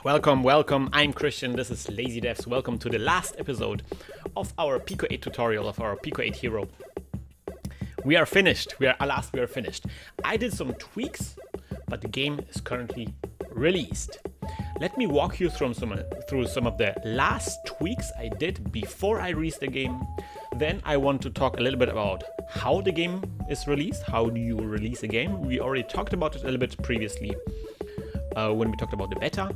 Welcome, I'm Christian, this is Lazy Devs. Welcome to the last episode of our Pico-8 tutorial, of our Pico-8 Hero. We are finished, we are finished. I did some tweaks, but the game is currently released. Let me walk you through some of the last tweaks I did before I released the game. Then I want to talk a little bit about how the game is released. How do you release a game? We already talked about it a little bit previously when we talked about the beta.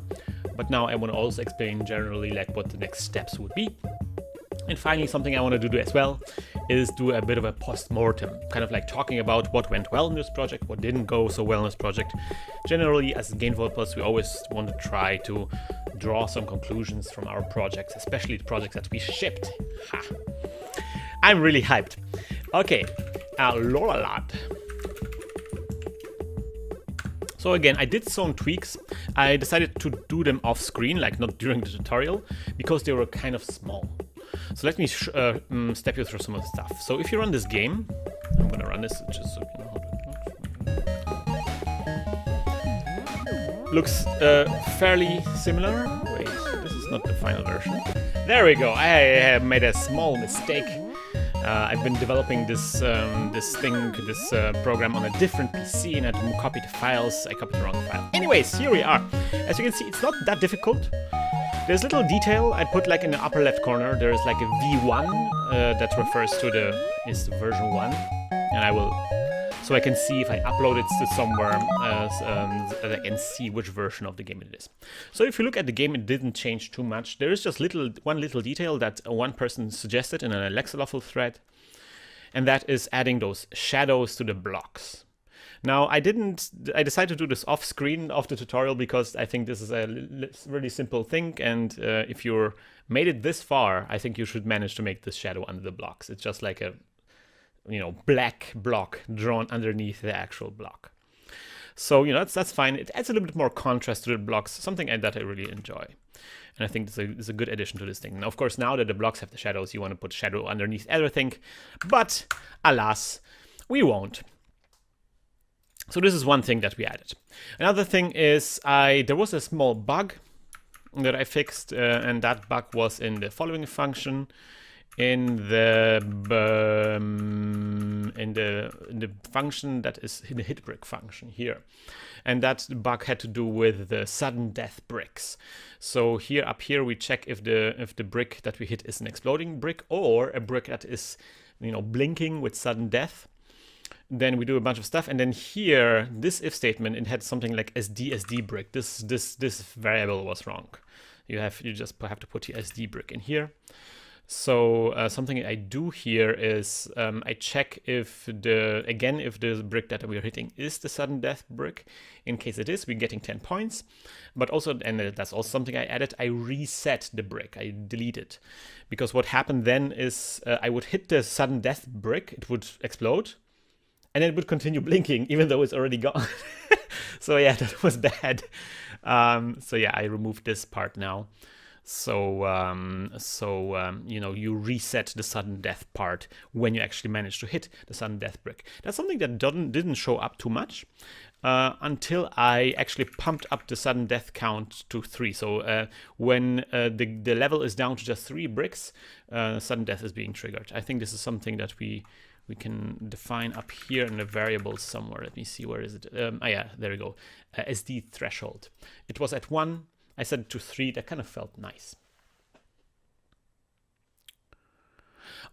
But now I want to also explain generally like what the next steps would be. And finally, something I want to do as well is do a bit of a post-mortem, kind of like talking about what went well in this project, what didn't go so well in this project. Generally, as game developers, we always want to try to draw some conclusions from our projects, especially the projects that we shipped. Ha! I'm really hyped. Okay, Loralad. So again, I did some tweaks. I decided to do them off screen, like not during the tutorial, because they were kind of small. So let me step you through some of the stuff. So if you run this game, I'm gonna run this just so you know how to. Looks fairly similar. Wait, this is not the final version. There we go. I have made a small mistake. I've been developing this program on a different PC, and I had to copy the files. I copied the wrong file. Anyways, here we are. As you can see, it's not that difficult. There's little detail I put like in the upper left corner. There's like a V1 that refers to is version 1, and I will, so I can see if I upload it to somewhere, I can see which version of the game it is. So if you look at the game, it didn't change too much. There is just one little detail that one person suggested in an Alexa Lawful thread, and that is adding those shadows to the blocks. Now, I decided to do this off screen of the tutorial because I think this is a really simple thing, and if you're made it this far, I think you should manage to make this shadow under the blocks. It's just like a black block drawn underneath the actual block. So, that's fine. It adds a little bit more contrast to the blocks, something that I really enjoy. And I think it's a good addition to this thing. Now, of course, now that the blocks have the shadows, you want to put shadow underneath everything, but alas, we won't. So this is one thing that we added. Another thing is there was a small bug that I fixed, and that bug was in the following function, in the function that is in the hit brick function here, and that bug had to do with the sudden death bricks. So up here we check if the brick that we hit is an exploding brick or a brick that is blinking with sudden death. Then we do a bunch of stuff, and then here this if statement, it had something like SD brick. This variable was wrong. You just have to put the SD brick in here. So something I do here is I check if the brick that we're hitting is the sudden death brick. In case it is, we're getting 10 points. But also, and that's also something I added, I reset the brick. I delete it. Because what happened then is I would hit the sudden death brick, it would explode, and then it would continue blinking even though it's already gone. So yeah, that was bad. So yeah, I removed this part now. So you reset the sudden death part when you actually manage to hit the sudden death brick. That's something that didn't show up too much until I actually pumped up the sudden death count to 3. So when the level is down to just 3 bricks, sudden death is being triggered. I think this is something that we can define up here in the variables somewhere. Let me see, where is it? Yeah, there we go. SD threshold. It was at 1. I set it to 3. That kind of felt nice.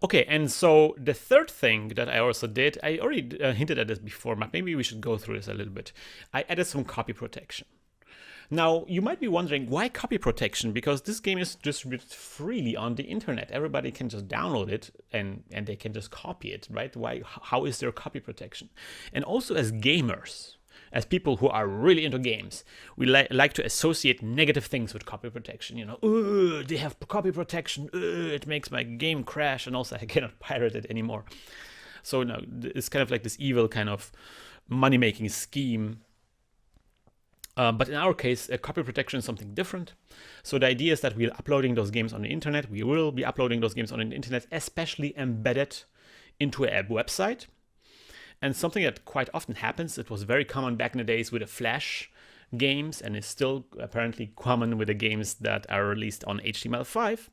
Okay, and so the third thing that I also did, I already hinted at this before, but maybe we should go through this a little bit. I added some copy protection. Now, you might be wondering, why copy protection? Because this game is distributed freely on the internet. Everybody can just download it and they can just copy it, right? How is there copy protection? And also as gamers, as people who are really into games, we like to associate negative things with copy protection. They have copy protection, it makes my game crash, and also I cannot pirate it anymore. So no, it's kind of like this evil kind of money-making scheme. But in our case, copy protection is something different. So the idea is that we're uploading those games on the internet. We will be uploading those games on the internet, especially embedded into a website. And something that quite often happens, it was very common back in the days with a Flash games and is still apparently common with the games that are released on HTML5,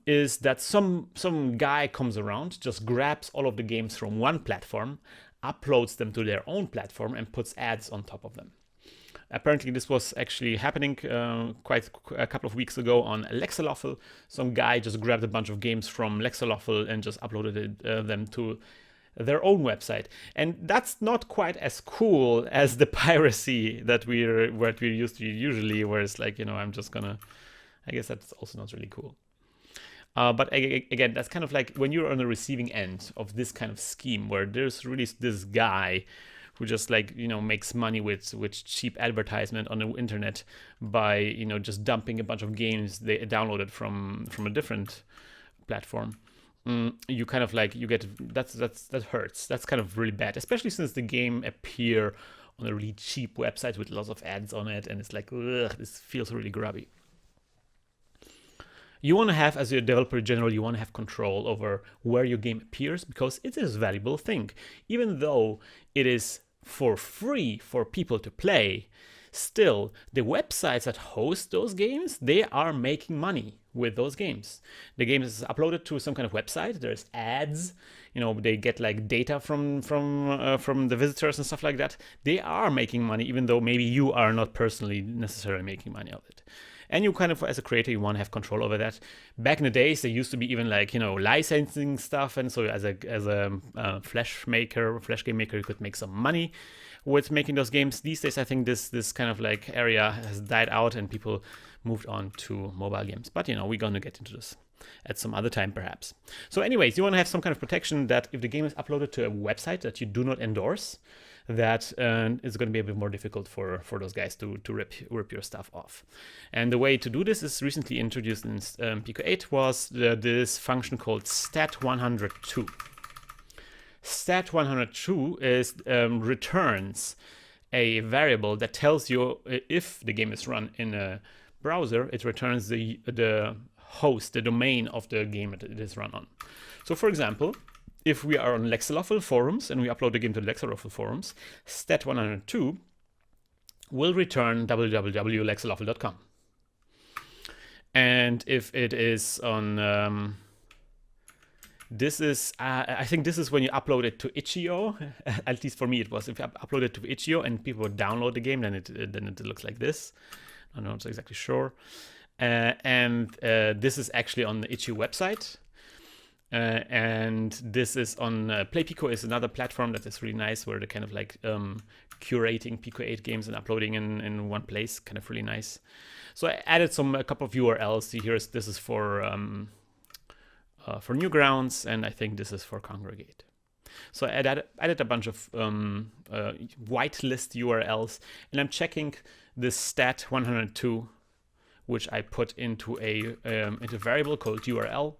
is that some guy comes around, just grabs all of the games from one platform, uploads them to their own platform, and puts ads on top of them. Apparently, this was actually happening quite a couple of weeks ago on Lexaloffle. Some guy just grabbed a bunch of games from Lexaloffle and just uploaded them to their own website. And that's not quite as cool as the piracy that we're used to usually, where it's like, I'm just gonna, I guess that's also not really cool. But again, that's kind of like when you're on the receiving end of this kind of scheme, where there's really this guy who just makes money with cheap advertisement on the internet by just dumping a bunch of games they downloaded from a different platform. You kind of you get that hurts. That's kind of really bad, especially since the game appear on a really cheap website with lots of ads on it, and it's like, ugh, this feels really grubby. You want to have, as a developer in general, you want to have control over where your game appears, because it is a valuable thing. Even though it is for free for people to play, still, the websites that host those games, they are making money with those games. The game is uploaded to some kind of website, there's ads, they get data from the visitors and stuff like that. They are making money, even though maybe you are not personally necessarily making money of it. And you kind of, as a creator, you want to have control over that. Back in the days, there used to be even licensing stuff, and so as a Flash game maker, you could make some money with making those games. These days, I think this kind of area has died out, and people moved on to mobile games. But we're gonna get into this at some other time, perhaps. So, anyways, you want to have some kind of protection that if the game is uploaded to a website that you do not endorse, that it's going to be a bit more difficult for those guys to rip your stuff off. And the way to do this is recently introduced in Pico-8 was this function called stat102. Stat102 is returns a variable that tells you if the game is run in a browser. It returns the host, the domain of the game that it is run on. So, for example, if we are on Lexaloffle forums and we upload the game to the Lexaloffle forums, stat102 will return www.lexaloffle.com. And if it is on, I think this is when you upload it to itch.io. At least for me it was. If you upload it to itch.io and people would download the game, then it looks like this. I'm not exactly sure. This is actually on the itch.io website. And this is on Play Pico is another platform that is really nice, where they're kind of curating Pico-8 games and uploading in one place, kind of really nice. So I added a couple of URLs. See, this is for Newgrounds, and I think this is for Congregate. So I added a bunch of whitelist URLs, and I'm checking this stat102, which I put into a variable called URL.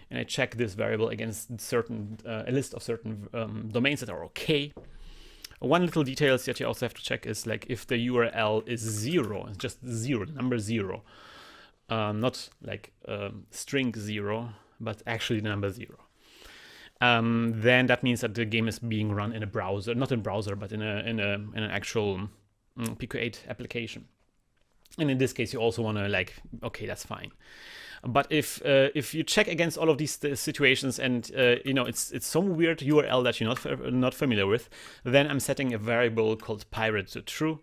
And I check this variable against a list of certain domains that are okay. One little detail that you also have to check is if the URL is 0, it's just 0, number 0, not string 0, but actually the number 0. Then that means that the game is being run in a browser, not in browser, but in an actual Pico-8 application. And in this case, you also want to okay, that's fine. But if you check against all of these situations and it's some weird URL that you're not familiar with, then I'm setting a variable called pirate to true.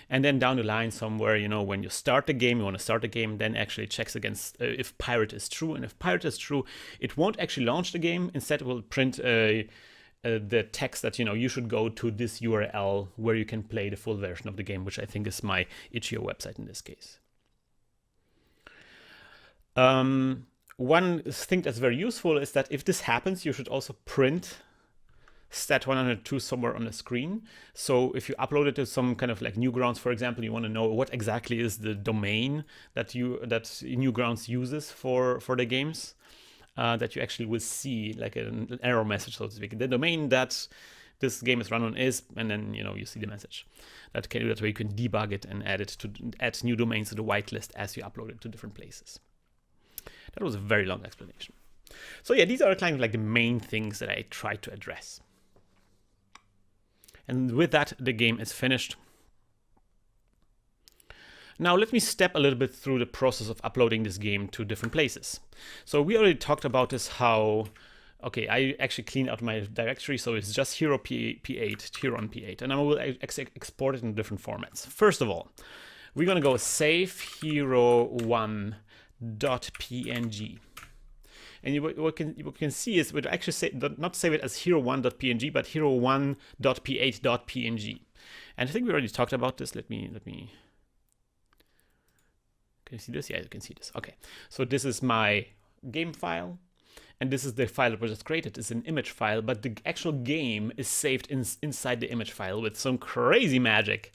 And then down the line somewhere, when you start the game, you want to start the game, then actually checks against if pirate is true. And if pirate is true, it won't actually launch the game. Instead, it will print the text that you should go to this URL where you can play the full version of the game, which I think is my itch.io website in this case. One thing that's very useful is that if this happens, you should also print stat102 somewhere on the screen. So if you upload it to some kind of Newgrounds, for example, you want to know what exactly is the domain that Newgrounds uses for the games, that you actually will see an error message, so to speak. The domain that this game is run on is, and then you see the message. That way you can debug it and add new domains to the whitelist as you upload it to different places. That was a very long explanation. So yeah, these are kind of the main things that I tried to address. And with that, the game is finished. Now let me step a little bit through the process of uploading this game to different places. So we already talked about this, how, okay, I actually cleaned out my directory, so it's just Hero P8, Hero on P8, and I will export it in different formats. First of all, we're gonna go save hero1.png. And what you can see is we'd actually say, not save it as hero1.png, but hero1.p8.png. And I think we already talked about this. Let me. Can you see this? Yeah, you can see this. Okay. So this is my game file, and this is the file that was just created. It's an image file, but the actual game is saved inside the image file with some crazy magic.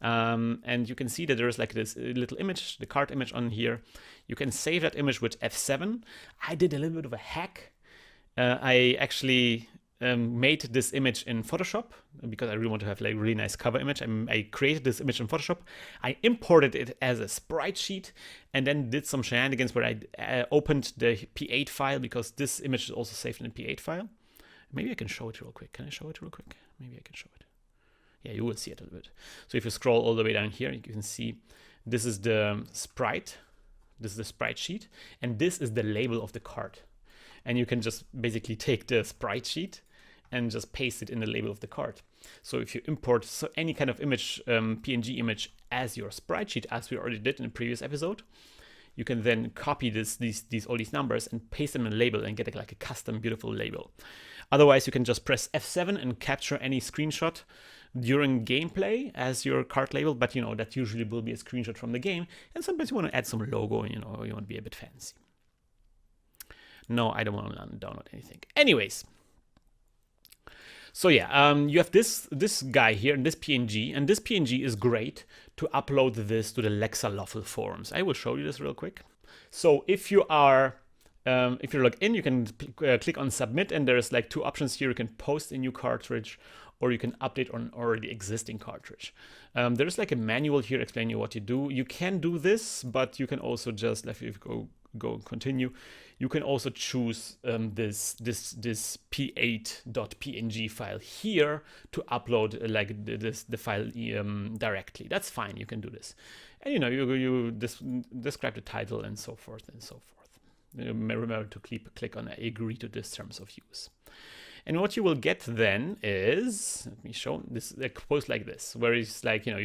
And you can see that there is like this little image, the card image on here. You can save that image with F7. I did a little bit of a hack. I actually made this image in Photoshop because I really want to have like a really nice cover image. I created this image in Photoshop. I imported it as a sprite sheet and then did some shenanigans where I opened the P8 file, because this image is also saved in the P8 file. Maybe I can show it real quick. Can I show it real quick? Maybe I can show it. Yeah, you will see it a little bit. So if you scroll all the way down here, you can see this is the sprite. This is the sprite sheet, and this is the label of the card. And you can just basically take the sprite sheet and just paste it in the label of the card. So if you import any kind of image, PNG image as your sprite sheet, as we already did in the previous episode, you can then copy all these numbers and paste them in a label and get like a custom beautiful label. Otherwise, you can just press F7 and capture any screenshot during gameplay as your card label, but you know, that usually will be a screenshot from the game, and sometimes you want to add some logo, you know, you want to be a bit fancy. No, I don't want to download anything. Anyways, so yeah, you have this guy here, and this PNG, and this PNG is great to upload this to the Lexaloffle forums. I will show you this real quick. So if you are if you're logged in, you can click on submit, and there's like two options here. You can post a new cartridge, or you can update on already existing cartridge. There's like a manual here explaining you what you do. You can do this, but you can also just, if you go continue, you can also choose this p8.png file here to upload like the file directly. That's fine. You can do this, and you know, you describe the title and so forth and so forth. Remember to click on agree to this terms of use. And what you will get then is, let me show this, a post like this, where it's like, you know,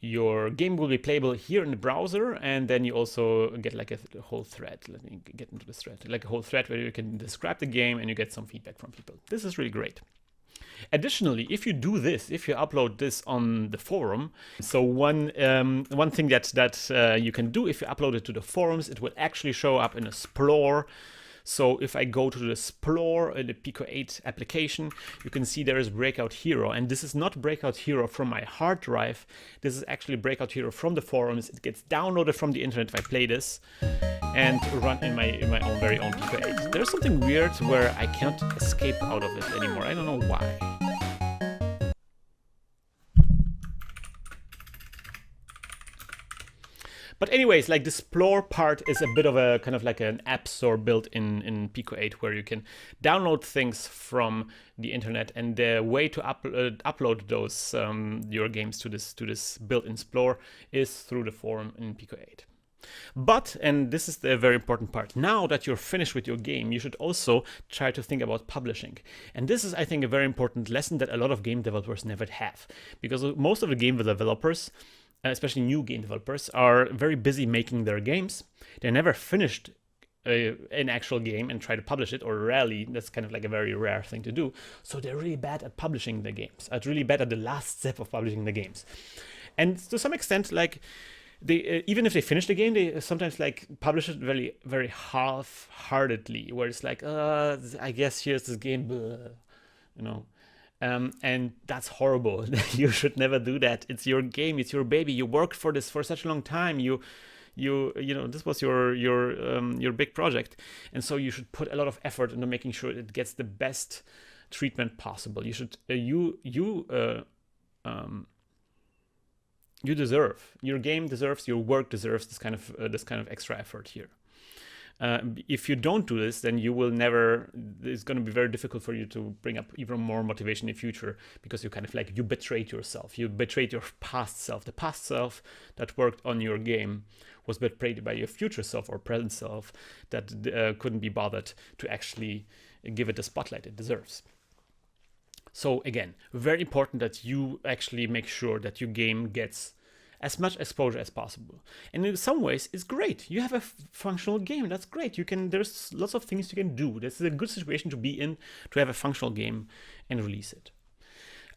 your game will be playable here in the browser, and then you also get like a whole thread. Let me get into this thread, like a whole thread where you can describe the game and you get some feedback from people. This is really great. Additionally, if you do this, if you upload this on the forum, so one thing that you can do if you upload it to the forums, it will actually show up in Explore. So if I go to the Explore, the Pico-8 application, you can see there is Breakout Hero, and this is not Breakout Hero from my hard drive. This is actually Breakout Hero from the forums. It gets downloaded from the internet if I play this, and run in my own very own Pico-8. There's something weird where I can't escape out of it anymore. I don't know why. But anyways, like the Explore part is a bit of a kind of like an app store built in Pico-8, where you can download things from the internet, and the way to upload those your games to this built-in Explore is through the forum in Pico-8. But, and this is the very important part, now that you're finished with your game, you should also try to think about publishing. And this is, I think, a very important lesson that a lot of game developers never have, because most of the game developers, especially new game developers, are very busy making their games. They never finished an actual game and try to publish it, or rarely. That's kind of like a very rare thing to do. So they're really bad at publishing the games, really bad at the last step of publishing the games. And to some extent, like, they even if they finish the game, they sometimes like publish it very, very half-heartedly, where it's like, I guess here's this game, you know. And that's horrible. You should never do that. It's your game. It's your baby. You worked for this for such a long time. You know, this was your big project, and so you should put a lot of effort into making sure it gets the best treatment possible. You should you deserve, your game deserves, your work deserves this kind of extra effort here. If you don't do this, then you will never, it's going to be very difficult for you to bring up even more motivation in the future, because you kind of like, you betrayed yourself, you betrayed your past self. The past self that worked on your game was betrayed by your future self or present self that couldn't be bothered to actually give it the spotlight it deserves. So again, very important that you actually make sure that your game gets as much exposure as possible. And in some ways, it's great. You have a functional game. That's great. There's lots of things you can do. This is a good situation to be in, to have a functional game and release it.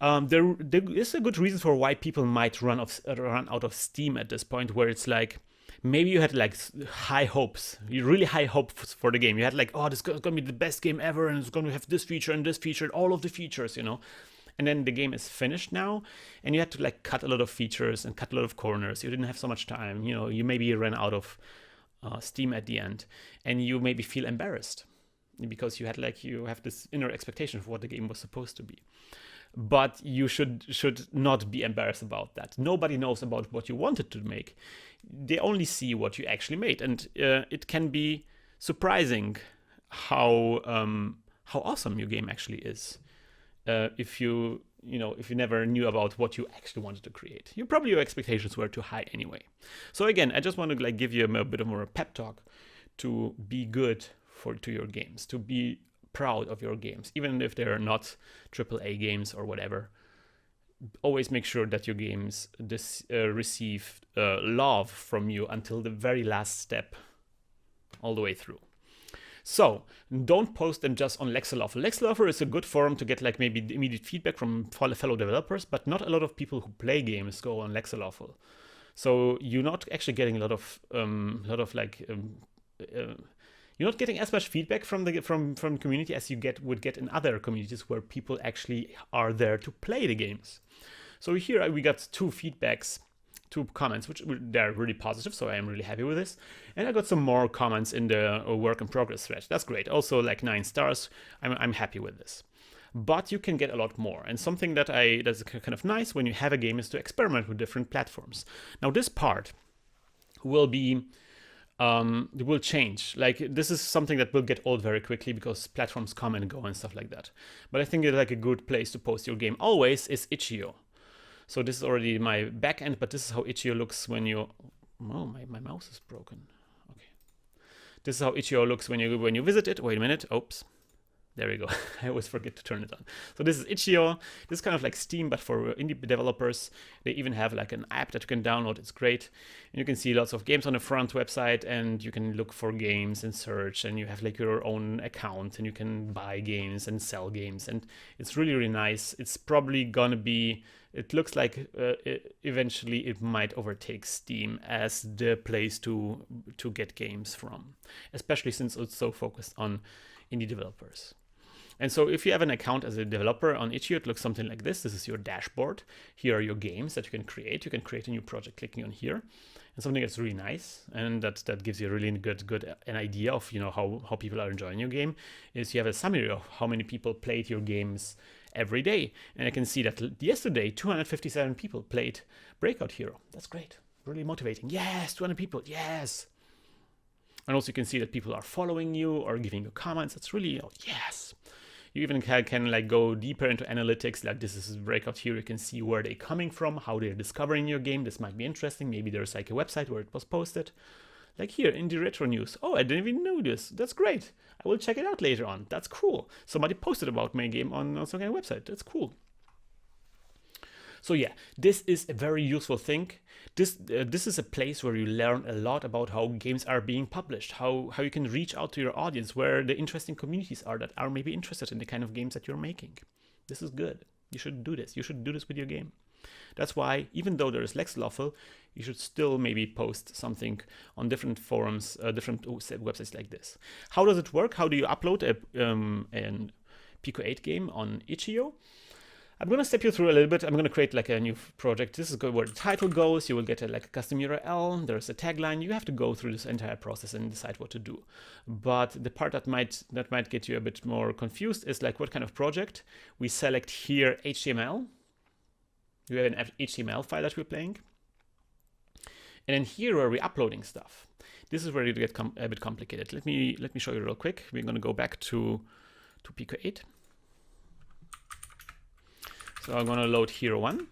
There is a good reason for why people might run out of steam at this point, where it's like, maybe you had like high hopes, really high hopes for the game. You had like, oh, this is going to be the best game ever, and it's going to have this feature and this feature, and all of the features, you know. And then the game is finished now, and you had to like cut a lot of features and cut a lot of corners. You didn't have so much time, you know. You maybe ran out of steam at the end, and you maybe feel embarrassed because you have this inner expectation of what the game was supposed to be. But you should not be embarrassed about that. Nobody knows about what you wanted to make. They only see what you actually made, and it can be surprising how awesome your game actually is. If you never knew about what you actually wanted to create, probably your expectations were too high anyway. So again, I just want to like give you a bit of more pep talk to be good to your games, to be proud of your games, even if they're not AAA games or whatever. Always make sure that your games receive love from you until the very last step, all the way through. So don't post them just on Lexaloffle. Lexaloffle is a good forum to get like maybe immediate feedback from fellow developers, but not a lot of people who play games go on Lexaloffle. So you're not actually getting a lot of you're not getting as much feedback from the community as you would get in other communities where people actually are there to play the games. So here we got two comments, which they're really positive, so I am really happy with this. And I got some more comments in the work in progress thread. That's great. Also like 9 stars. I'm happy with this. But you can get a lot more. And something that's kind of nice when you have a game is to experiment with different platforms. Now this part will change. Like, this is something that will get old very quickly because platforms come and go and stuff like that. But I think it's like a good place to post your game always is itch.io. So this is already my back end, but this is how itch.io looks when you... Oh, my mouse is broken. Okay. This is how itch.io looks when you visit it. Wait a minute. Oops. There we go. I always forget to turn it on. So this is itch.io. This is kind of like Steam, but for indie developers. They even have like an app that you can download. It's great. And you can see lots of games on the front website, and you can look for games and search, and you have like your own account, and you can buy games and sell games. And it's really, really nice. It's probably gonna be... It looks like eventually it might overtake Steam as the place to get games from, especially since it's so focused on indie developers. And so if you have an account as a developer on itch.io, it looks something like this. This is your dashboard. Here are your games that you can create. You can create a new project clicking on here. And something that's really nice, and that gives you a really good an idea of how people are enjoying your game, is you have a summary of how many people played your games every day. And I can see that yesterday 257 people played Breakout Hero. That's great. Really motivating. Yes, 200 people. Yes. And also you can see that people are following you or giving you comments. That's really, yes. You even can like go deeper into analytics. Like, this is Breakout Hero. You can see where they're coming from, how they're discovering your game. This might be interesting. Maybe there's like a website where it was posted. Like here in the retro news. Oh, I didn't even know this. That's great. I will check it out later on. That's cool. Somebody posted about my game on some kind of website. That's cool. So yeah, this is a very useful thing. This is a place where you learn a lot about how games are being published, how you can reach out to your audience, where the interesting communities are that are maybe interested in the kind of games that you're making. This is good. You should do this. You should do this with your game. That's why, even though there is Lexaloffle, you should still maybe post something on different forums, different websites like this. How does it work? How do you upload a Pico-8 game on itch.io? I'm going to step you through a little bit. I'm going to create like a new project. This is where the title goes. You will get like a custom URL. There's a tagline. You have to go through this entire process and decide what to do. But the part that might get you a bit more confused is like, what kind of project? We select here HTML. We have an HTML file that we're playing. And then here where we're uploading stuff. This is where it gets a bit complicated. Let me show you real quick. We're going to go back to Pico-8. So I'm going to load Hero 1.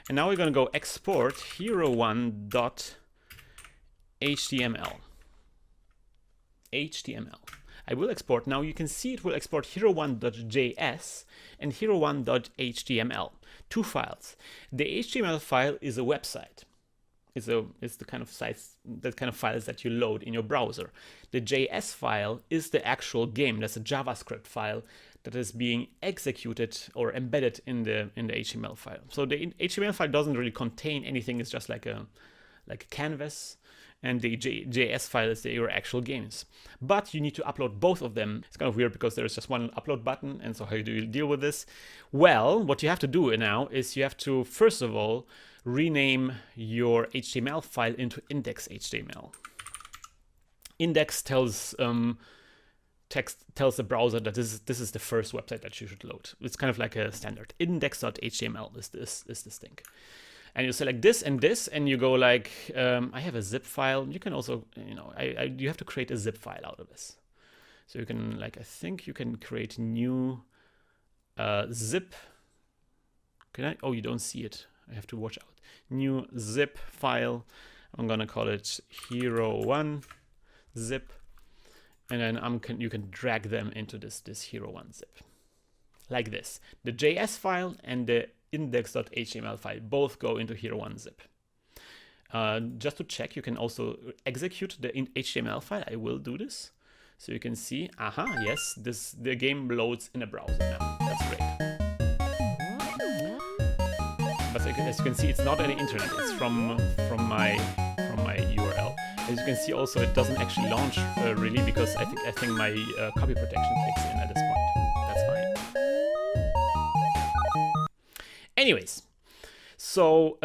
And now we're going to go export hero1.html. HTML. I will export. Now you can see it will export hero1.js and hero1.html. 2 files. The HTML file is a website. It's the kind of sites, that kind of files that you load in your browser. The JS file is the actual game. That's a JavaScript file that is being executed or embedded in the HTML file. So the HTML file doesn't really contain anything. It's just like a canvas, and the JS file is your actual games. But you need to upload both of them. It's kind of weird because there's just one upload button. And so how do you deal with this? Well, what you have to do now is you have to, first of all, rename your HTML file into index.html. Index tells tells the browser that this is the first website that you should load. It's kind of like a standard. Index.html is this thing. And you select this, and you go like, I have a zip file. You can also, you have to create a zip file out of this. So you can, like, I think you can create new zip. Can I? Oh, you don't see it. I have to watch out. New zip file. I'm gonna call it hero1 zip, and then you can drag them into this hero1 zip, like this. The JS file and the index.html file both go into hero1 zip. Just to check, you can also execute the HTML file. I will do this, so you can see. Yes, the game loads in a browser now. That's great. But as you can see, it's not any internet. It's from my URL. As you can see, also it doesn't actually launch really, because I think my copy protection kicks in at this point. That's fine. Anyways, so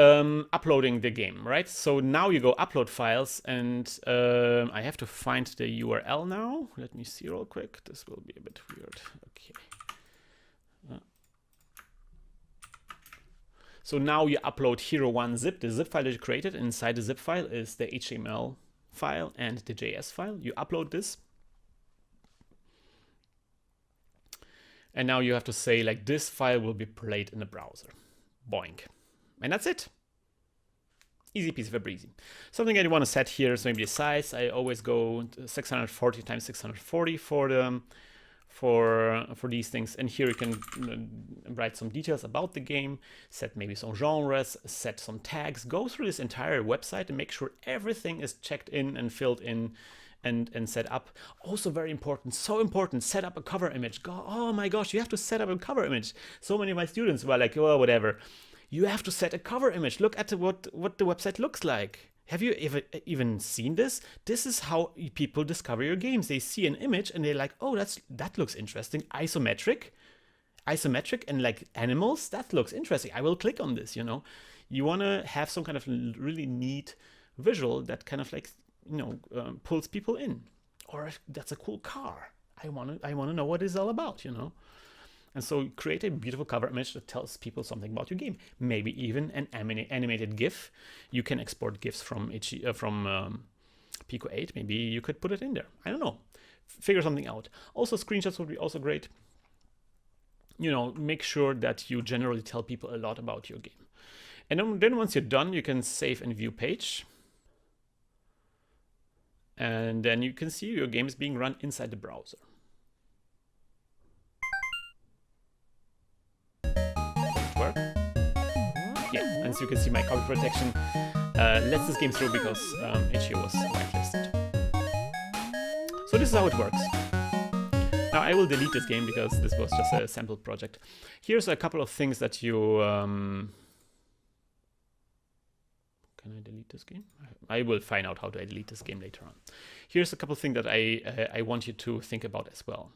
uploading the game, right? So now you go upload files, and I have to find the URL now. Let me see real quick. This will be a bit weird. Okay. So now you upload hero1 zip, the zip file that you created. Inside the zip file is the HTML file and the JS file. You upload this. And now you have to say, like, this file will be played in the browser. Boink. And that's it. Easy peasy, very easy. Something I want to set here is maybe the size. I always go 640 times 640 for these things. And here you can write some details about the game, set maybe some genres, set some tags, go through this entire website and make sure everything is checked in and filled in and set up. Also very important, so important, set up a cover image. Oh my gosh, you have to set up a cover image. So many of my students were like, oh, whatever. You have to set a cover image. Look at what the website looks like. Have you even seen this? This is how people discover your games. They see an image and they're like, oh, that looks interesting. Isometric and like animals, that looks interesting. I will click on this, You want to have some kind of really neat visual that kind of like, pulls people in. Or that's a cool car. I want to know what it's all about, And so create a beautiful cover image that tells people something about your game. Maybe even an animated GIF. You can export GIFs from Pico-8. Maybe you could put it in there. I don't know. Figure something out. Also, screenshots would be also great. Make sure that you generally tell people a lot about your game. And then once you're done, you can save and view page. And then you can see your game is being run inside the browser. Yeah, and so you can see my copy protection lets this game through because HE was whitelisted. So this is how it works. Now I will delete this game because this was just a sample project. Here's a couple of things that you... Can I delete this game? I will find out how to delete this game later on. Here's a couple of things that I want you to think about as well.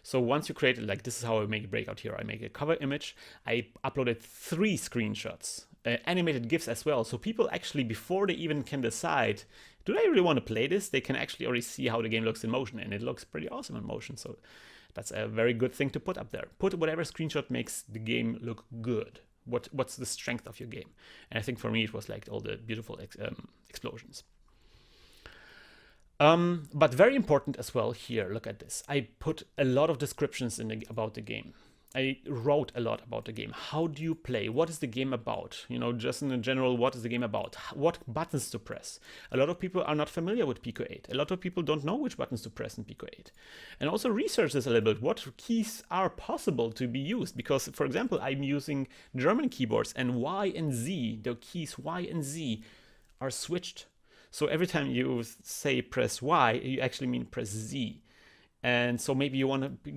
So once you create it, like this is how I make Breakout Hero. I make a cover image. I uploaded 3 screenshots, animated GIFs as well. So people actually, before they even can decide, do they really want to play this? They can actually already see how the game looks in motion, and it looks pretty awesome in motion. So that's a very good thing to put up there. Put whatever screenshot makes the game look good. What's the strength of your game? And I think for me it was like all the beautiful explosions. But very important as well here, look at this. I put a lot of descriptions in about the game. I wrote a lot about the game. How do you play? What is the game about? You know, just in general, what is the game about? What buttons to press? A lot of people are not familiar with Pico-8. A lot of people don't know which buttons to press in Pico-8. And also research this a little bit. What keys are possible to be used? Because, for example, I'm using German keyboards, and Y and Z, the keys Y and Z are switched. So every time you say press Y, you actually mean press Z. And so maybe you want to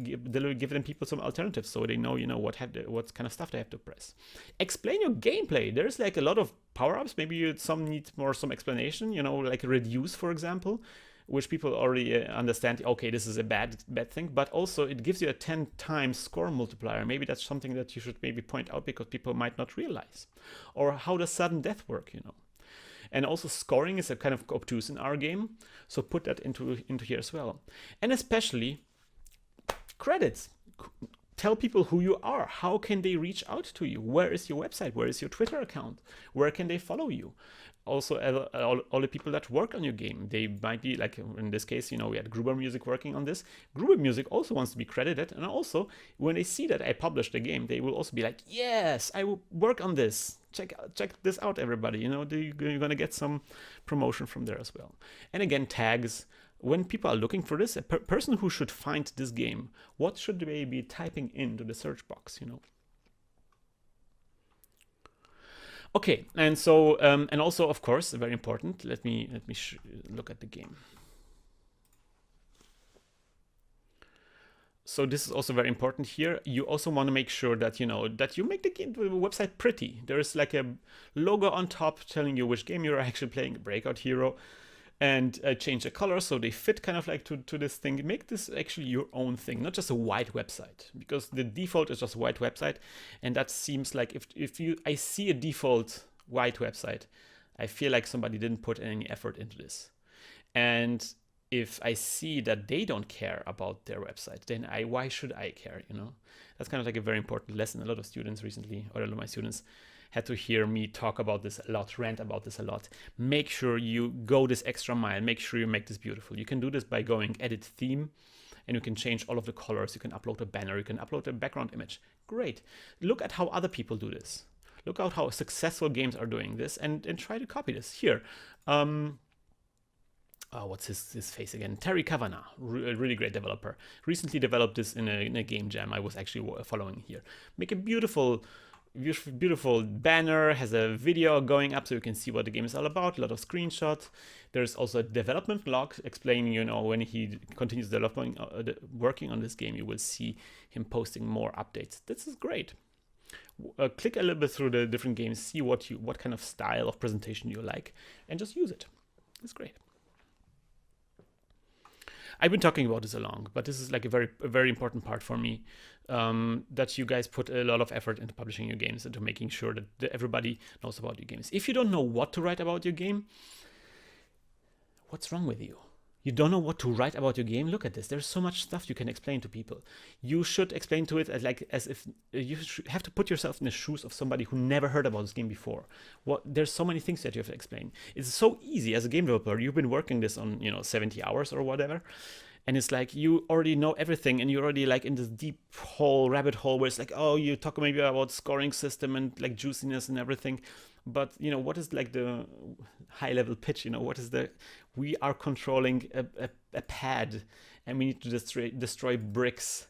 give them people some alternatives so they know, you know, what kind of stuff they have to press. Explain your gameplay. There's like a lot of power-ups. Maybe some need some explanation, you know, like reduce, for example, which people already understand. Okay, this is a bad thing, but also it gives you a 10 times score multiplier. Maybe that's something that you should maybe point out because people might not realize. Or how does sudden death work, you know? And also scoring is a kind of obtuse in our game, so put that into here as well. And especially credits. Tell people who you are. How can they reach out to you? Where is your website? Where is your Twitter account? Where can they follow you? Also, all the people that work on your game, they might be like, in this case, you know, we had Gruber Music working on this. Gruber Music also wants to be credited. And also, when they see that I published the game, they will also be like, yes, I will work on this. Check this out, everybody. You know, you're going to get some promotion from there as well. And again, tags. When people are looking for this, a person who should find this game, what should they be typing into the search box, you know? Okay, and so, and also, of course, very important, let me look at the game. So this is also very important here. You also want to make sure that, you know, that you make the website pretty. There is like a logo on top telling you which game you're actually playing, Breakout Hero, and change the color so they fit kind of like to this thing. Make this actually your own thing, not just a white website, because the default is just a white website, and that seems like I see a default white website, I feel like somebody didn't put any effort into this. And if I see that they don't care about their website, then why should I care, you know? That's kind of like a very important lesson. A lot of students recently, or a lot of my students, had to hear me talk about this a lot, rant about this a lot. Make sure you go this extra mile. Make sure you make this beautiful. You can do this by going edit theme, and you can change all of the colors. You can upload a banner. You can upload a background image. Great. Look at how other people do this. Look at how successful games are doing this, and try to copy this. Here, what's his face again? Terry Kavanagh, a really great developer. Recently developed this in a game jam I was actually following here. Make a beautiful banner, has a video going up so you can see what the game is all about, a lot of screenshots. There's also a development log explaining, you know, when he continues developing, working on this game, you will see him posting more updates. This is great. Click a little bit through the different games, see what kind of style of presentation you like, and just use it. It's great. I've been talking about this along, but this is like a very important part for me, that you guys put a lot of effort into publishing your games, into making sure that everybody knows about your games. If you don't know what to write about your game, what's wrong with you? You don't know what to write about your game? Look at this. There's so much stuff you can explain to people. You should explain to it as if you have to put yourself in the shoes of somebody who never heard about this game before. There's so many things that you have to explain. It's so easy as a game developer. You've been working this on, you know, 70 hours or whatever. And it's like you already know everything, and you're already like in this deep rabbit hole where it's like, oh, you talk maybe about scoring system and like juiciness and everything. But, you know, what is like the high level pitch? You know, what is we are controlling a pad, and we need to destroy bricks,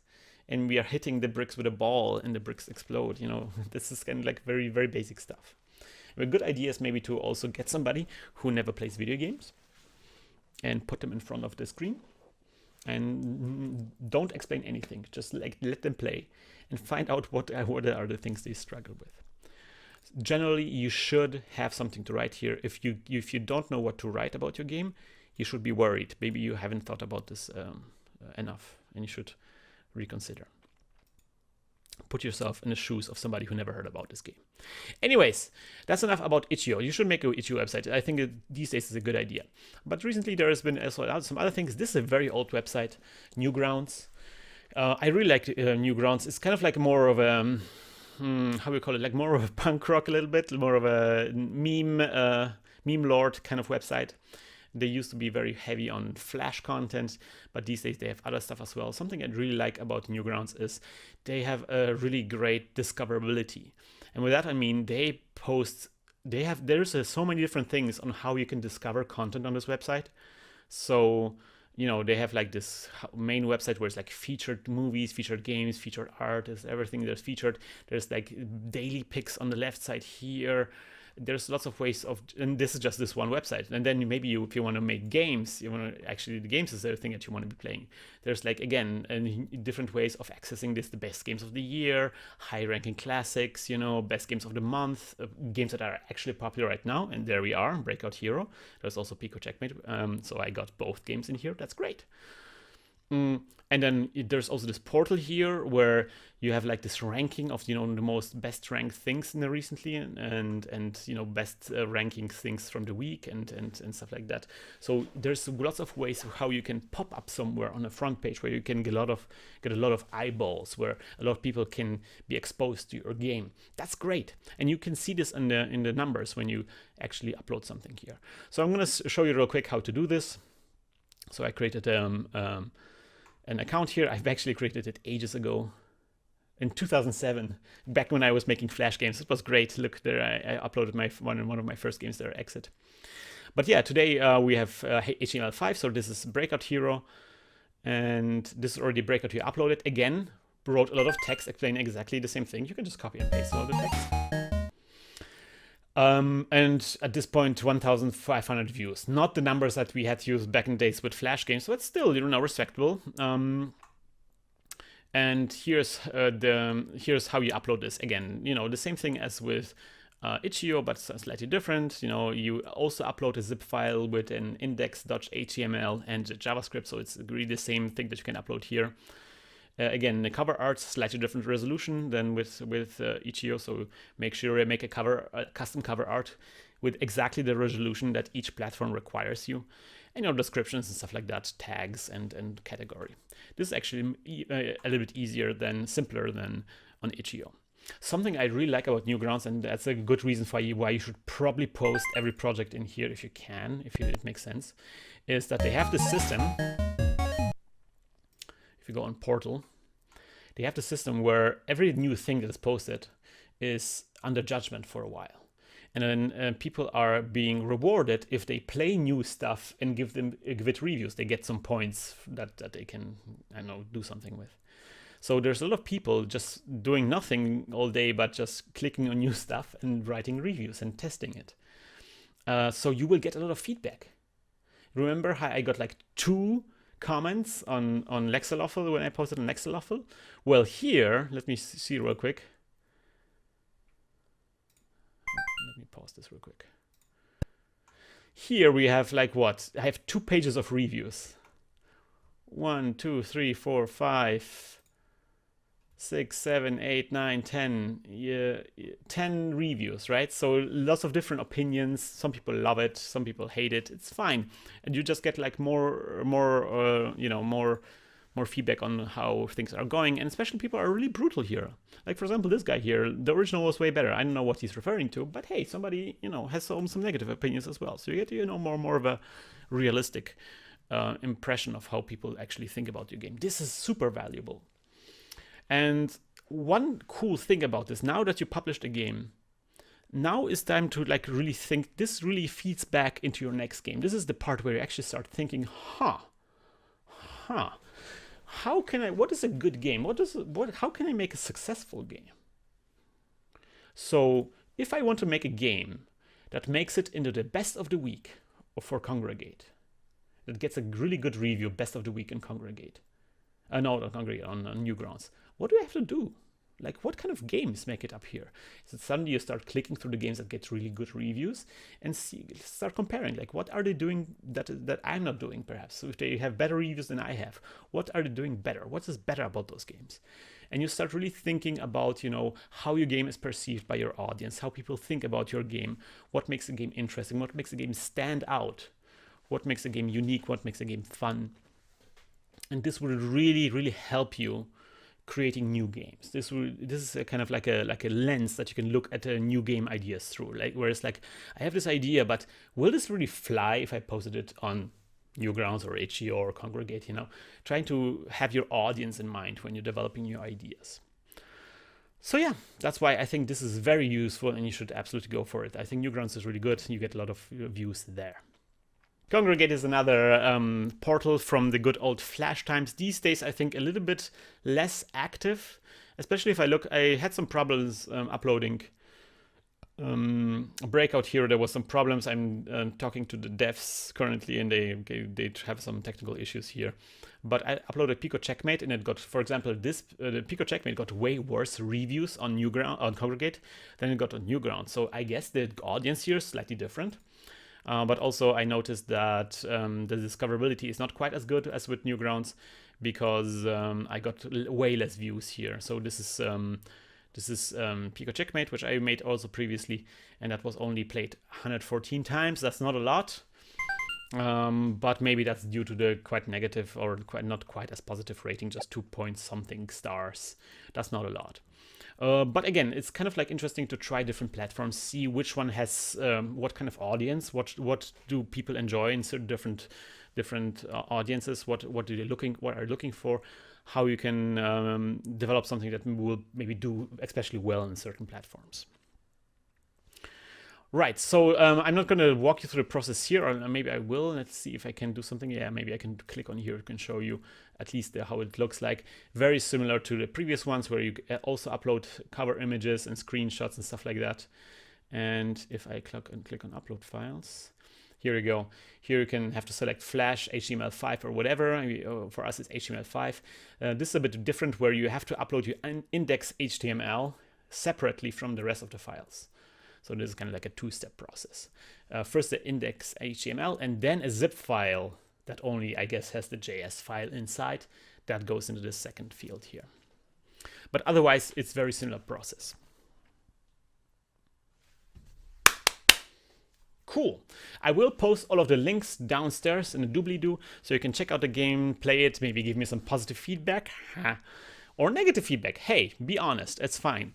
and we are hitting the bricks with a ball and the bricks explode. You know, this is kind of like very, very basic stuff. A good idea is maybe to also get somebody who never plays video games and put them in front of the screen. And don't explain anything. Just like let them play and find out what are the things they struggle with. Generally, you should have something to write here. If you don't know what to write about your game, you should be worried. Maybe you haven't thought about this enough, and you should reconsider. Put yourself in the shoes of somebody who never heard about this game. Anyways, that's enough about itch.io. You should make an itch.io website. I think these days is a good idea. But recently there has been also some other things. This is a very old website, Newgrounds. I really like Newgrounds. It's kind of like more of a how we call it, like more of a punk rock a little bit, more of a meme lord kind of website. They used to be very heavy on Flash content, but these days they have other stuff as well. Something I really like about Newgrounds is they have a really great discoverability. And with that, I mean, there's so many different things on how you can discover content on this website. So, you know, they have like this main website where it's like featured movies, featured games, featured art, everything there's featured. There's like daily picks on the left side here. There's lots of ways of, and this is just this one website. And then maybe if you want to make games, the games is the thing that you want to be playing. There's like, again, different ways of accessing this, the best games of the year, high ranking classics, best games of the month, games that are actually popular right now. And there we are, Breakout Hero. There's also Pico-8. So I got both games in here. That's great. And then there's also this portal here where you have like this ranking of the most best ranked things in the recently and best ranking things from the week and stuff like that. So there's lots of ways of how you can pop up somewhere on a front page where you can get a lot of eyeballs, where a lot of people can be exposed to your game. That's great, and you can see this in the numbers when you actually upload something here. So I'm going to show you real quick how to do this. So I created an account here. I've actually created it ages ago, in 2007, back when I was making Flash games. It was great. Look there, I uploaded one of my first games there, Exit. But yeah, today we have HTML5, so this is Breakout Hero, and this is already Breakout Hero uploaded. Again, wrote a lot of text explaining exactly the same thing. You can just copy and paste all the text. And at this point, 1,500 views. Not the numbers that we had used back in the days with Flash games, but still, respectable. And here's how you upload this. Again, the same thing as with itch.io, but slightly different. You also upload a zip file with an index.html and JavaScript, so it's really the same thing that you can upload here. Again, the cover art, slightly different resolution than with itch.io, so make sure you make a custom cover art with exactly the resolution that each platform requires you, and descriptions and stuff like that, tags and category. This is actually a little bit simpler than on itch.io. Something I really like about Newgrounds, and that's a good reason for why you should probably post every project in here if you can, if it makes sense, is that they have this system. If you go on Portal, they have the system where every new thing that is posted is under judgment for a while. And then people are being rewarded if they play new stuff and give it reviews. They get some points that they can, do something with. So there's a lot of people just doing nothing all day, but just clicking on new stuff and writing reviews and testing it. So you will get a lot of feedback. Remember how I got like 2 comments on Lexaloffle when I posted on Lexaloffle? Well, here, let me see real quick. Let me pause this real quick. Here we have like what? I have 2 pages of reviews. 1, 2, 3, 4, 5, 6, 7, 8, 9, 10. 10 reviews, right? So lots of different opinions. Some people love it, some people hate it. It's fine, and you just get like more feedback on how things are going. And especially people are really brutal here. Like for example, this guy here, the original was way better. I don't know what he's referring to, but hey, somebody has some negative opinions as well. So you get more of a realistic impression of how people actually think about your game. This is super valuable. And one cool thing about this, now that you published a game, now is time to like really think. This really feeds back into your next game. This is the part where you actually start thinking, what is a good game? How can I make a successful game? So if I want to make a game that makes it into the best of the week for Congregate, that gets a really good review, best of the week in Congregate, on Newgrounds, what do I have to do? Like, what kind of games make it up here? So suddenly you start clicking through the games that get really good reviews and start comparing, like, what are they doing that I'm not doing, perhaps? So if they have better reviews than I have, what are they doing better? What is better about those games? And you start really thinking about, how your game is perceived by your audience, how people think about your game, what makes a game interesting, what makes a game stand out, what makes a game unique, what makes a game fun. And this will really, really help you creating new games. This is a kind of like a lens that you can look at new game ideas through. Like, whereas like I have this idea, but will this really fly if I posted it on Newgrounds or HGO or Congregate? You know, trying to have your audience in mind when you're developing new ideas. So yeah, that's why I think this is very useful and you should absolutely go for it. I think Newgrounds is really good. You get a lot of views there. Congregate is another portal from the good old Flash times. These days, I think a little bit less active, especially if I look. I had some problems uploading Breakout Hero. There was some problems. I'm talking to the devs currently, and they have some technical issues here. But I uploaded Pico Checkmate, and it got, for example, the Pico Checkmate got way worse reviews on Congregate than it got on Newgrounds. So I guess the audience here is slightly different. But also I noticed that the discoverability is not quite as good as with Newgrounds, because I got way less views here. So this is Pico Checkmate, which I made also previously, and that was only played 114 times. That's not a lot, but maybe that's due to the quite negative or not quite as positive rating, just 2 point something stars. That's not a lot. But again, it's kind of like interesting to try different platforms, see which one has what kind of audience, what do people enjoy in certain different audiences, what are they looking for, how you can develop something that will maybe do especially well in certain platforms. Right, so I'm not going to walk you through the process here, or maybe I will. Let's see if I can do something. Yeah, maybe I can click on here. I can show you at least how it looks like. Very similar to the previous ones, where you also upload cover images and screenshots and stuff like that. And if I click on upload files, here you go. Here you can have to select Flash, HTML5 or whatever. For us, it's HTML5. This is a bit different, where you have to upload your index HTML separately from the rest of the files. So this is kind of like a two-step process. First the index HTML, and then a zip file that only, I guess, has the JS file inside. That goes into the second field here. But otherwise, it's very similar process. Cool. I will post all of the links downstairs in the doobly-doo, so you can check out the game, play it, maybe give me some positive feedback or negative feedback. Hey, be honest, it's fine.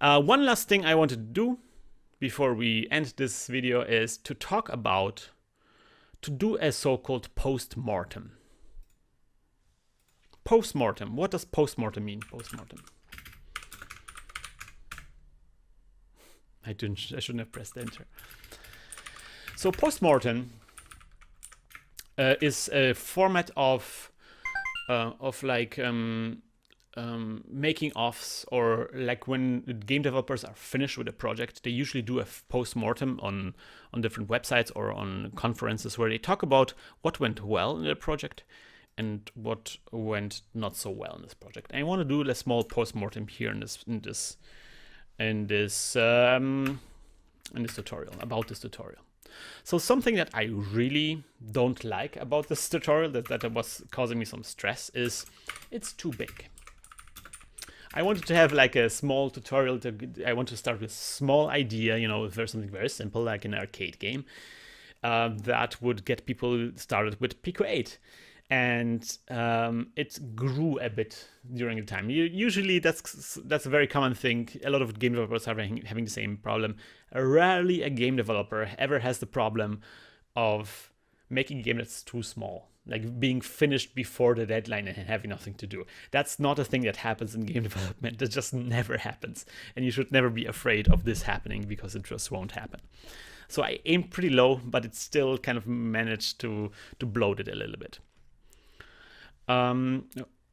One last thing I wanted to do before we end this video is to talk about, to do a so-called post-mortem. Post-mortem. What does post-mortem mean? Post-mortem. I shouldn't have pressed enter. So post-mortem is a format of like making offs, or like when game developers are finished with a project, they usually do a post-mortem on different websites or on conferences, where they talk about what went well in the project and what went not so well in this project. And I want to do a small post-mortem here in this tutorial, about this tutorial. So something that I really don't like about this tutorial, that was causing me some stress, is it's too big. I wanted to have like a small tutorial. I want to start with a small idea, you know, if there's something very simple like an arcade game that would get people started with Pico-8. And it grew a bit during the time. Usually that's a very common thing. A lot of game developers are having the same problem. Rarely a game developer ever has the problem of making a game that's too small, like being finished before the deadline and having nothing to do. That's not a thing that happens in game development. That just never happens. And you should never be afraid of this happening, because it just won't happen. So I aimed pretty low, but it still kind of managed to bloat it a little bit.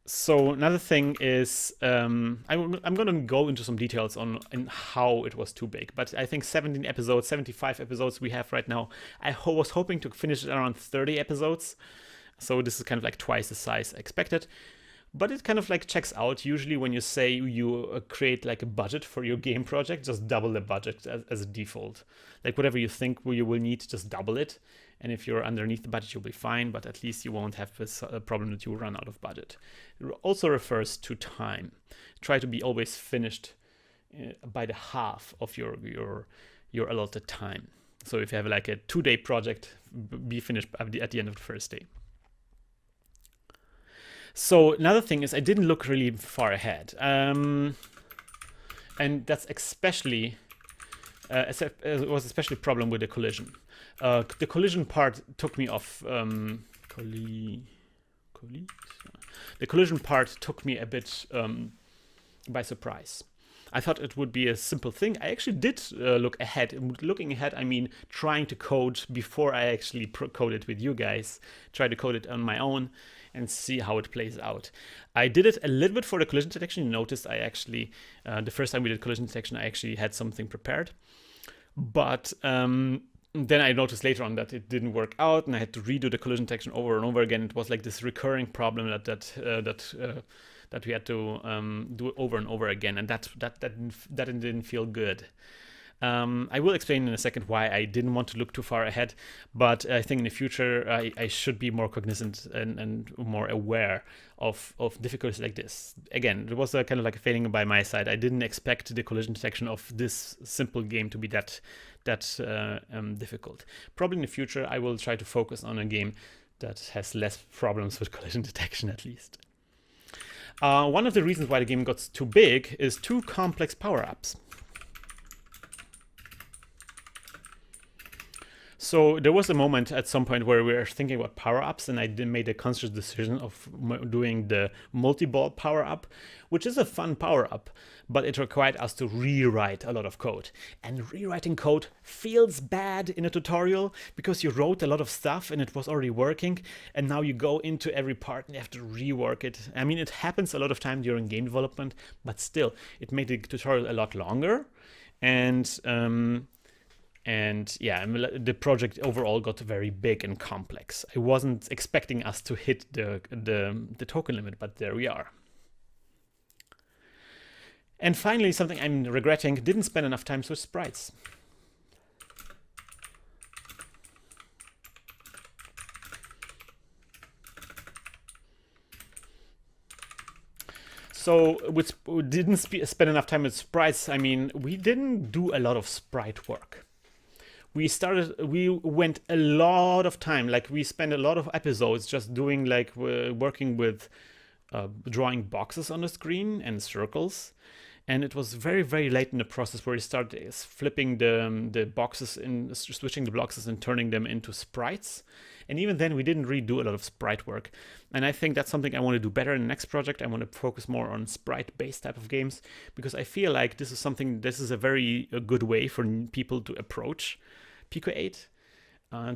So another thing is, I'm going to go into some details on how it was too big, but I think 17 episodes, 75 episodes we have right now. I was hoping to finish it around 30 episodes. So this is kind of like twice the size I expected, but it kind of like checks out. Usually when you say you create like a budget for your game project, just double the budget as a default. Like whatever you think you will need, just double it. And if you're underneath the budget, you'll be fine, but at least you won't have this problem that you run out of budget. It also refers to time. Try to be always finished by the half of your allotted time. So if you have like a 2-day project, be finished at the end of the first day. So another thing is I didn't look really far ahead. And that's especially, it was especially a problem with the collision. The collision part took me off, the collision part took me a bit by surprise. I thought it would be a simple thing. I actually did look ahead. Looking ahead, I mean trying to code before I actually coded with you guys. Try to code it on my own and see how it plays out. I did it a little bit for the collision detection. You noticed I actually, the first time we did collision detection, I actually had something prepared. But then I noticed later on that it didn't work out, and I had to redo the collision detection over and over again. It was like this recurring problem that we had to do over and over again, and that didn't feel good. I will explain in a second why I didn't want to look too far ahead, but I think in the future I should be more cognizant and more aware of difficulties like this. Again, it was a kind of like a failing by my side. I didn't expect the collision detection of this simple game to be that difficult. Probably in the future I will try to focus on a game that has less problems with collision detection at least. One of the reasons why the game got too big is too complex power-ups. So there was a moment at some point where we were thinking about power-ups, and I made a conscious decision of doing the multi-ball power-up, which is a fun power-up, but it required us to rewrite a lot of code. And rewriting code feels bad in a tutorial because you wrote a lot of stuff and it was already working, and now you go into every part and you have to rework it. I mean, it happens a lot of time during game development, but still, it made the tutorial a lot longer. And yeah, the project overall got very big and complex. I wasn't expecting us to hit the token limit, but there we are. And finally, something I'm regretting, didn't spend enough time with sprites. So we didn't spend enough time with sprites. I mean, we didn't do a lot of sprite work. We went a lot of time, like we spent a lot of episodes just doing like working with drawing boxes on the screen and circles. And it was very, very late in the process where we started flipping the boxes and switching the boxes and turning them into sprites. And even then we didn't really do a lot of sprite work. And I think that's something I want to do better in the next project. I want to focus more on sprite-based type of games, because I feel like this is a very good way for people to approach Pico-8,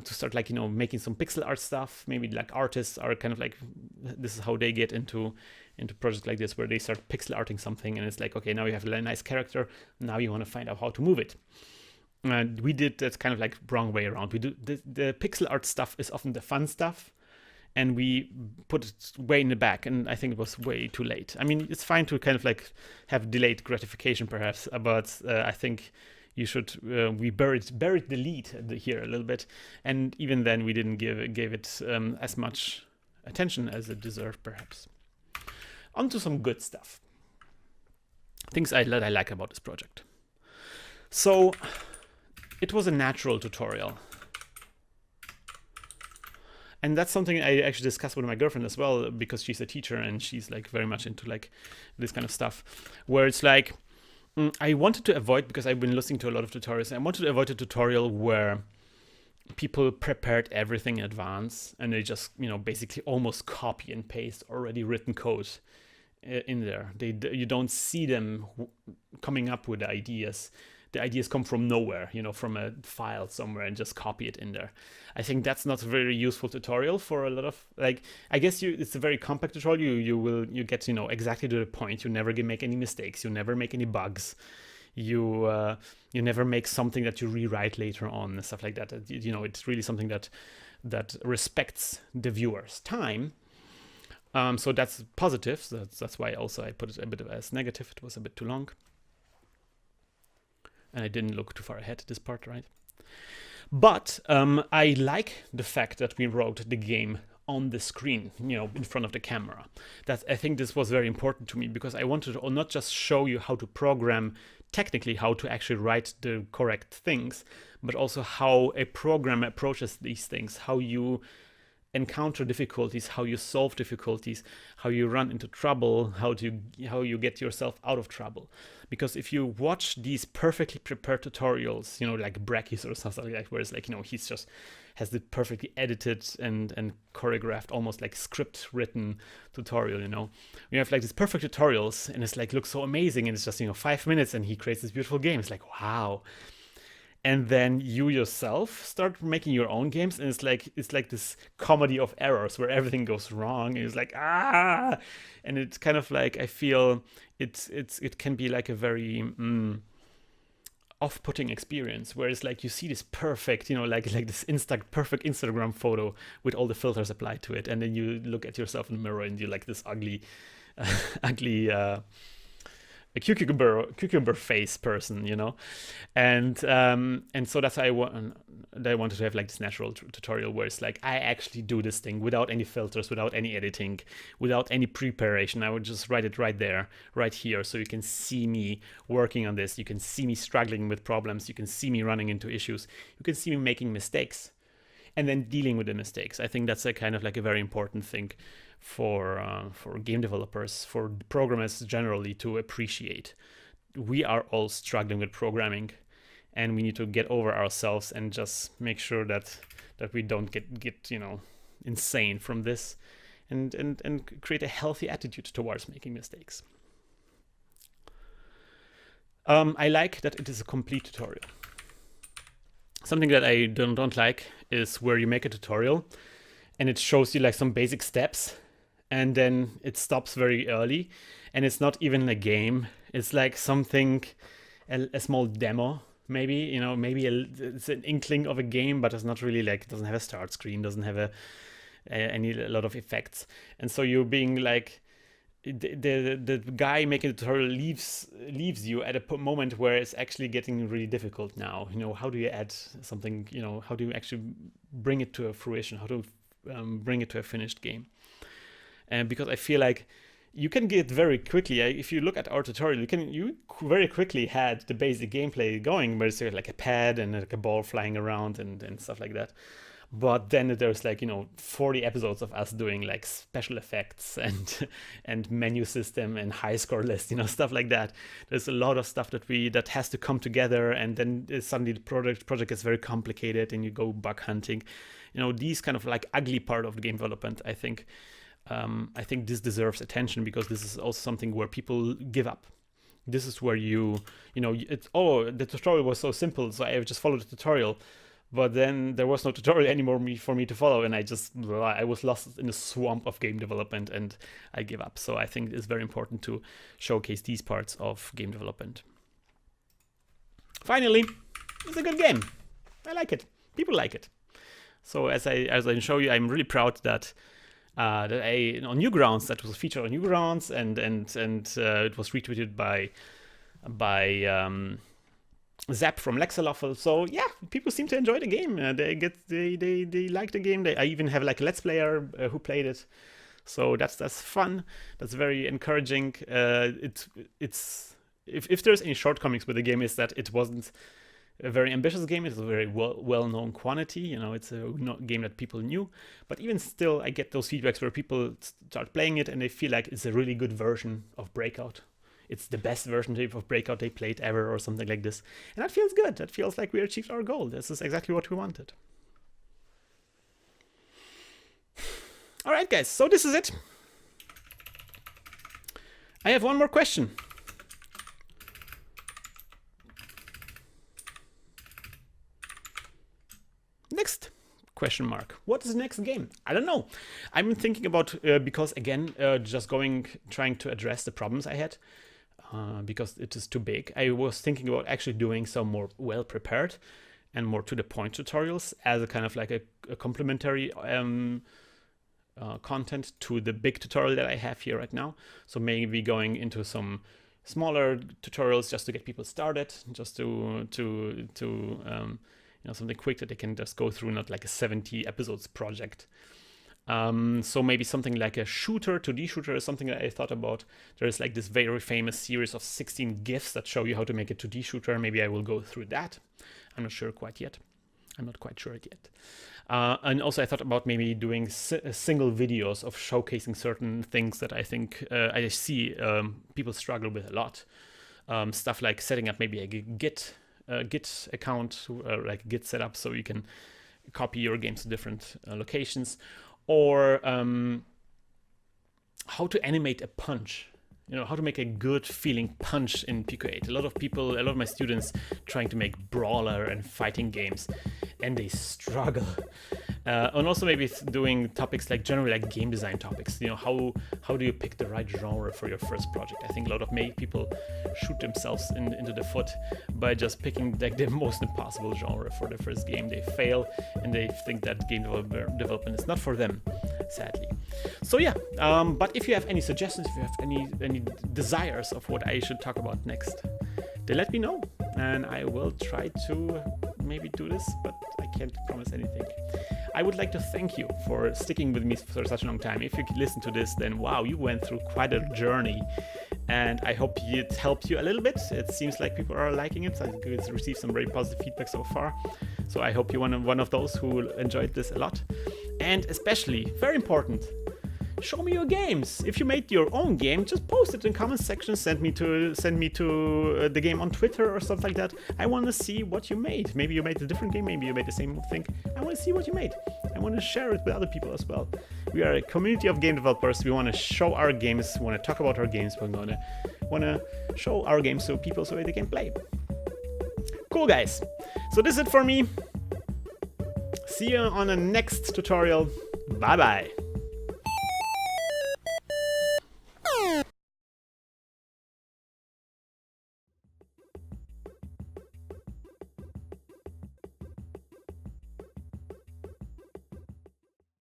to start like, making some pixel art stuff. Maybe like artists are kind of like, this is how they get into projects like this, where they start pixel arting something, and it's like, okay, now you have a nice character, now you want to find out how to move it. We did that kind of like wrong way around. We do the pixel art stuff is often the fun stuff, and we put it way in the back, and I think it was way too late. I mean, it's fine to kind of like have delayed gratification perhaps, but I think you should, we buried the lead here a little bit, and even then we didn't gave it as much attention as it deserved perhaps. On to some good stuff. Things that I like about this project. So it was a natural tutorial. And that's something I actually discussed with my girlfriend as well, because she's a teacher and she's like very much into like this kind of stuff, where it's like, I wanted to avoid, because I've been listening to a lot of tutorials, I wanted to avoid a tutorial where people prepared everything in advance and they just, basically almost copy and paste already written code in there. You don't see them coming up with ideas. The ideas come from nowhere, from a file somewhere, and just copy it in there. I think that's not a very useful tutorial for a lot of, like, I guess it's a very compact tutorial. You get, exactly to the point. You never make any mistakes. You never make any bugs. You never make something that you rewrite later on and stuff like that. It's really something that respects the viewer's time. So that's positive. So that's why also I put it a bit as negative. It was a bit too long. And I didn't look too far ahead at this part, right? But I like the fact that we wrote the game on the screen, in front of the camera. I think this was very important to me, because I wanted to not just show you how to program technically, how to actually write the correct things, but also how a program approaches these things, how you encounter difficulties, how you solve difficulties, how you run into trouble, how you get yourself out of trouble. Because if you watch these perfectly prepared tutorials, you know, like Brackies or something like that, where it's like, you know, he's just has the perfectly edited and choreographed, almost like script written tutorial, you know. We have like these perfect tutorials and it's like looks so amazing and it's just, you know, 5 minutes and he creates this beautiful game. It's like, wow. And then you yourself start making your own games, and it's like this comedy of errors where everything goes wrong. And it's like and it's kind of like I feel it can be like a very off-putting experience, where it's like you see this perfect, you know, like this perfect Instagram photo with all the filters applied to it, and then you look at yourself in the mirror and you're like this ugly, a cucumber face person, you know, and so that's why I wanted to have like this natural tutorial where it's like I actually do this thing without any filters, without any editing, without any preparation. I would just write it right there, right here, so you can see me working on this. You can see me struggling with problems. You can see me running into issues. You can see me making mistakes, and then dealing with the mistakes. I think that's a kind of like a very important thing for game developers, for programmers generally to appreciate. We are all struggling with programming, and we need to get over ourselves and just make sure that we don't get you know, insane from this, and create a healthy attitude towards making mistakes. I like that it is a complete tutorial. Something that I don't like is where you make a tutorial and it shows you like some basic steps, and then it stops very early, and it's not even a game. It's like something, a small demo, maybe, you know, maybe it's an inkling of a game, but it's not really like, it doesn't have a start screen, doesn't have a lot of effects. And so you're being like, the guy making the tutorial leaves you at a moment where it's actually getting really difficult now. You know, how do you add something, you know, how do you actually bring it to a fruition, how to bring it to a finished game? And because I feel like you can get very quickly, if you look at our tutorial, you very quickly had the basic gameplay going, where it's like a pad and like a ball flying around and stuff like that. But then there's like, you know, 40 episodes of us doing like special effects and menu system and high score list, you know, stuff like that. There's a lot of stuff that has to come together, and then suddenly the project gets very complicated and you go bug hunting. You know, these kind of like ugly part of the game development, I think this deserves attention, because this is also something where people give up. This is where you know, the tutorial was so simple, so I just followed the tutorial. But then there was no tutorial anymore for me to follow, and I was lost in a swamp of game development, and I give up. So I think it's very important to showcase these parts of game development. Finally, it's a good game. I like it. People like it. So as I show you, I'm really proud that on Newgrounds, that was featured on Newgrounds, and it was retweeted by Zap from Lexaloffle. So yeah, people seem to enjoy the game. They like the game. I even have like a Let's Player who played it. So that's fun. That's very encouraging. It's if there's any shortcomings with the game, is that it wasn't a very ambitious game. It's a very well-known quantity. You know, it's a game that people knew. But even still, I get those feedbacks where people start playing it and they feel like it's a really good version of Breakout. It's the best version of Breakout they played ever, or something like this. And that feels good. That feels like we achieved our goal. This is exactly what we wanted. All right, guys. So this is it. I have one more question. Next question mark. What is the next game? I don't know. I'm thinking about, because again, trying to address the problems I had. Because it is too big. I was thinking about actually doing some more well-prepared and more to-the-point tutorials as a kind of like a complementary content to the big tutorial that I have here right now. So maybe going into some smaller tutorials just to get people started, just to you know, something quick that they can just go through, not like a 70 episodes project. So maybe something like a 2D shooter is something that I thought about. There is like this very famous series of 16 GIFs that show you how to make a 2D shooter. Maybe I will go through that. I'm not sure quite yet. I'm not quite sure yet. And also I thought about maybe doing single videos of showcasing certain things that I think I see people struggle with a lot. Stuff like setting up maybe a Git account, like Git setup, so you can copy your games to different locations, or how to animate a punch. How to make a good feeling punch in Pico-8. A lot of my students trying to make brawler and fighting games, and they struggle. And also maybe doing topics like generally like game design topics. How do you pick the right genre for your first project? I think a lot of people shoot themselves into the foot by just picking like the most impossible genre for the first game. They fail and they think that game development is not for them, sadly. So yeah, but if you have any suggestions, if you have any desires of what I should talk about next, then let me know, and I will try to maybe do this, but I can't promise anything. I would like to thank you for sticking with me for such a long time. If you listen to this, then wow, you went through quite a journey, and I hope it helped you a little bit. It seems like people are liking it. I received some very positive feedback so far, so I hope you're one of those who enjoyed this a lot. And especially, very important, show me your games. If you made your own game, just post it in comment section. Send me to the game on Twitter or stuff like that. I want to see what you made. Maybe you made a different game. Maybe you made the same thing. I want to see what you made. I want to share it with other people as well. We are a community of game developers. We want to show our games. We want to talk about our games. We want to show our games so people so they can play. Cool, guys. So this is it for me. See you on the next tutorial. Bye bye.